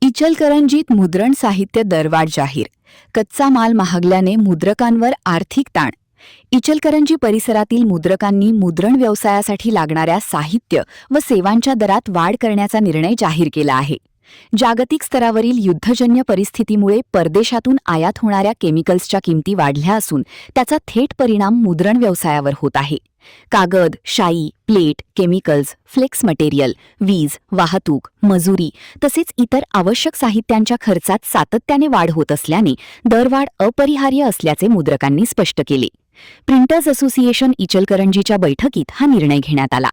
इचलकरंजीत मुद्रण साहित्य दरवाढ जाहीर. कच्चा माल महागल्याने मुद्रकांवर आर्थिक ताण. इचलकरंजी परिसरातील मुद्रकांनी मुद्रण व्यवसायासाठी लागणाऱ्या साहित्य व सेवांच्या दरात वाढ करण्याचा निर्णय जाहीर केला आहे. जागतिक स्तरावरील युद्धजन्य परिस्थितीमुळे परदेशातून आयात होणाऱ्या केमिकल्सच्या किमती वाढल्या असून त्याचा थेट परिणाम मुद्रण व्यवसायावर होत आहे. कागद, शाई, प्लेट, केमिकल्स, फ्लेक्स मटेरियल, वीज, वाहतूक, मजुरी तसेच इतर आवश्यक साहित्यांच्या खर्चात सातत्याने वाढ होत असल्याने दरवाढ अपरिहार्य असल्याचे मुद्रकांनी स्पष्ट केले. प्रिंटर्स असोसिएशन इचलकरंजीच्या बैठकीत हा निर्णय घेण्यात आला.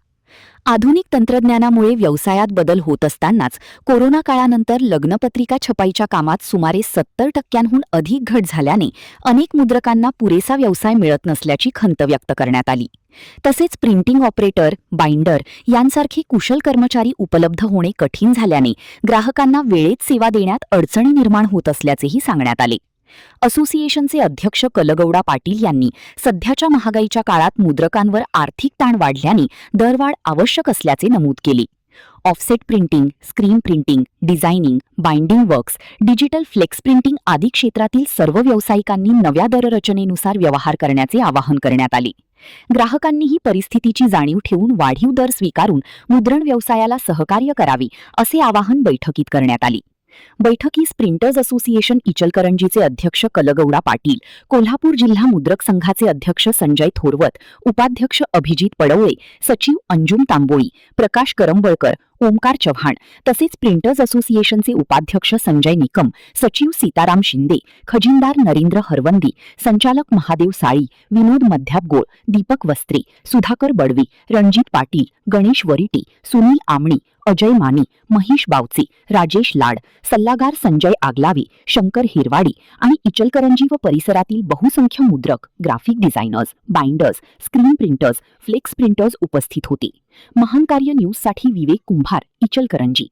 आधुनिक तंत्रज्ञानामुळे व्यवसायात बदल होत असतानाच कोरोना काळानंतर लग्नपत्रिका छपाईच्या कामात सुमारे 70% अधिक घट झाल्याने अनेक मुद्रकांना पुरेसा व्यवसाय मिळत नसल्याची खंत व्यक्त करण्यात आली. तसेच प्रिंटिंग ऑपरेटर, बाइंडर यांसारखे कुशल कर्मचारी उपलब्ध होणे कठीण झाल्याने ग्राहकांना वेळेत सेवा देण्यात अडचणी निर्माण होत असल्याचेही सांगण्यात आले. असोसिएशनचे अध्यक्ष कलगौडा पाटील यांनी सध्याच्या महागाईच्या काळात मुद्रकांवर आर्थिक ताण वाढल्याने दरवाढ आवश्यक असल्याचे नमूद केले. Offset printing, screen printing, designing, binding works, digital flex printing आदी क्षेत्रातील सर्व व्यावसायिकांनी नव्या दररचनेनुसार व्यवहार करण्याचे आवाहन करण्यात आले. ग्राहकांनीही परिस्थितीची जाणीव ठेवून वाढीव दर स्वीकारून मुद्रण व्यवसायाला सहकार्य करावे असे आवाहन बैठकीत करण्यात आले. बैठकीस प्रिंटर्स असोसिएशन इचलकरंजीचे अध्यक्ष कलगौडा पाटील, कोल्हापूर जिल्हा मुद्रक संघाचे अध्यक्ष संजय थोरवत, उपाध्यक्ष अभिजित पडवळे, सचिव अंजुम तांबोळी, प्रकाश करंबळकर, ओमकार चव्हाण तसेच प्रिंटर्स असोसिएशनचे उपाध्यक्ष संजय निकम, सचिव सीताराम शिंदे, खजिनदार नरेंद्र हरवंदी, संचालक महादेव साळी, विनोद मध्यापगोळ, दीपक वस्त्रे, सुधाकर बडवे, रणजित पाटील, गणेश वरिटे, सुनील आमणे, अजय माने, महेश बावचे, राजेश लाड, सल्लागार संजय आगलावे, शंकर हिरवाडी आणि इचलकरंजी व परिसरातील बहुसंख्य मुद्रक, graphic designers, binders, screen printers, flex printers उपस्थित होते. महान कार्य न्यूजसाठी विवेक कुंभार, इचलकरंजी.